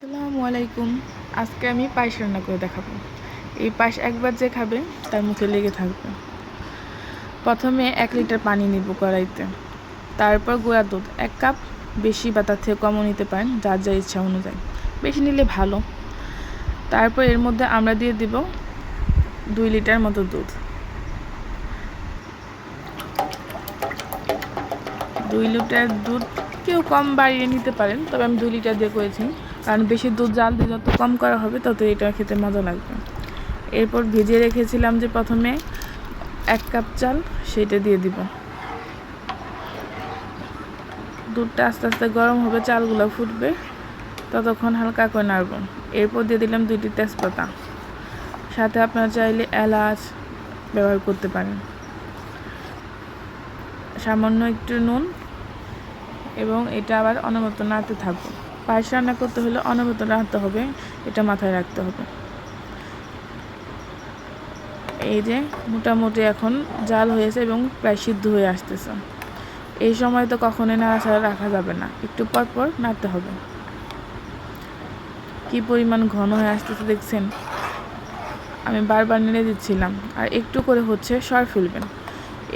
আসসালামু আলাইকুম। আজকে আমি পায়েস রান্না করে দেখাবো। এই পায়েস একবার যে খাবে তার মুখে লেগে থাকবে। প্রথমে 1 লিটার পানি নিব কড়াইতে, তারপর গুঁড়া দুধ 1 কাপ, বেশি বা তার থেকে কমও নিতে পারেন, যার যা ইচ্ছা অনুযায়ী, বেশি নিলে ভালো। তারপর এর মধ্যে আমরা দিয়ে দিব 2 লিটার মতো দুধ। 2 লিটার দুধ কেউ কম বাড়িয়ে নিতে পারেন, তবে আমি 2 লিটার দিয়ে করেছি, কারণ বেশি দুধ জাল দিয়ে যত কম করা হবে তত এটা খেতে মজা লাগবে। এরপর ভিজিয়ে রেখেছিলাম যে প্রথমে 1 কাপ চাল, সেটা দিয়ে দিব। দুধটা আস্তে আস্তে গরম হবে, চালগুলো ফুটবে, ততক্ষণ হালকা করে নাড়ব। এরপর দিয়ে দিলাম 2টি তেজপাতা, সাথে আপনারা চাইলে এলাচ ব্যবহার করতে পারেন, সামান্য একটু নুন, এবং এটা আবার অনবরত নাড়তে থাকবো। পায়েস রান্না করতে হলে অনবরত নাড়তে হবে, এটা মাথায় রাখতে হবে। এই যে মোটামুটি এখন জাল হয়েছে এবং প্রায় সিদ্ধ হয়ে আসতেছে। এই সময় তো কখনোই নাড়াচাড়া রাখা যাবে না, একটু পর পর নাড়তে হবে। কি পরিমাণ ঘন হয়ে আসতেছে দেখছেন? আমি বারবার নেড়ে দিচ্ছিলাম, আর একটু করে হচ্ছে সর ফেলবেন।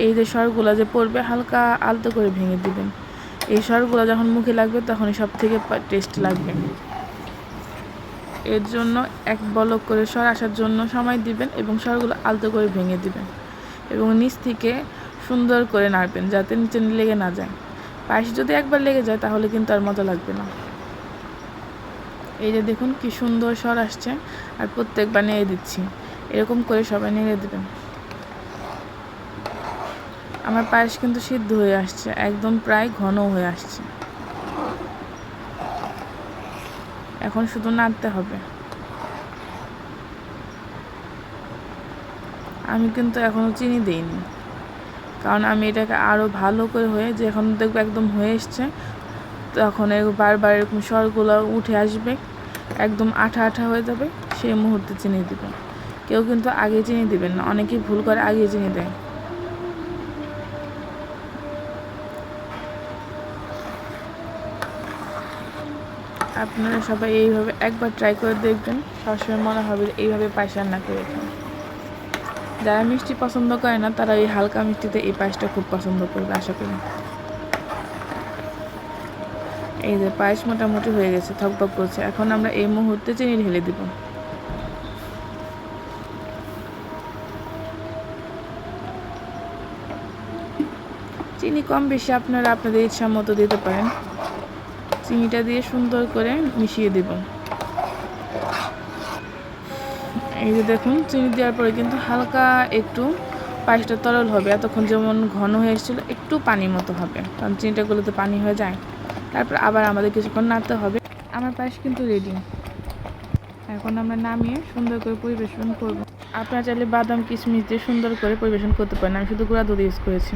এই যে সরগুলো যে পড়বে হালকা আলতো করে ভেঙে দিবেন। এই সরগুলো যখন মুখে লাগবে তখনই সব থেকে টেস্ট লাগবে। এর জন্য 1 বলক করে সর আসার জন্য সময় দিবেন এবং সরগুলো আলতো করে ভেঙে দিবেন এবং নিচ থেকে সুন্দর করে নাড়বেন যাতে নিচে লেগে না যায়। পায়েস যদি একবার লেগে যায় তাহলে কিন্তু আর মজা লাগবে না। এই যে দেখুন কি সুন্দর সর আসছে, আর প্রত্যেকবার নেড়ে দিচ্ছি, এরকম করে সবাই নেড়ে দেবেন। আমার পায়েস কিন্তু সিদ্ধ হয়ে আসছে, একদম প্রায় ঘন হয়ে আসছে। এখন শুধু নাড়তে হবে। আমি কিন্তু এখনও চিনি দিইনি, কারণ আমি এটাকে আরও ভালো করে হয়ে যে এখন দেখবো একদম হয়ে এসছে, তখন বারবার এরকম সরগুলো উঠে আসবে, একদম আঠা আঠা হয়ে যাবে, সেই মুহূর্তে চিনি দিবেন। কেউ কিন্তু আগে চিনি দিবেন না, অনেকেই ভুল করে আগে চিনি দেয়। আপনারা সবাই এইভাবে একবার ট্রাই করে দেখবেন, সবসময় মনে হবে এইভাবে পায়েস রান্না করে খান। যারা মিষ্টি পছন্দ করে না তারা এই হালকা মিষ্টিতে এই পায়েসটা খুব পছন্দ করবে আশা করি। এই যে পায়েস মোটামুটি হয়ে গেছে, থকবক করছে। এখন আমরা এই মুহূর্তে চিনি ঢেলে দিব। চিনি কম বেশি আপনারা আপনাদের ইচ্ছা মতো দিতে পারেন। চিনিটা দিয়ে সুন্দর করে মিশিয়ে দেব। এই যে দেখুন চিনি দেওয়ার পরে কিন্তু হালকা একটু পায়েসটা তরল হবে, এতক্ষণ যেমন ঘন হয়ে এসেছিল একটু পানির মতো হবে, কারণ চিনিটা গুলোতে পানি হয়ে যায়। তারপর আবার আমাদের কিছুক্ষণ নাড়তে হবে। আমার পায়েস কিন্তু রেডি। এখন আমরা নামিয়ে সুন্দর করে পরিবেশন করব। আপনারা চাইলে বাদাম কিশমিশ দিয়ে সুন্দর করে পরিবেশন করতে পারেন, আমি শুধু গুঁড়া দুধ ইউজ করেছি।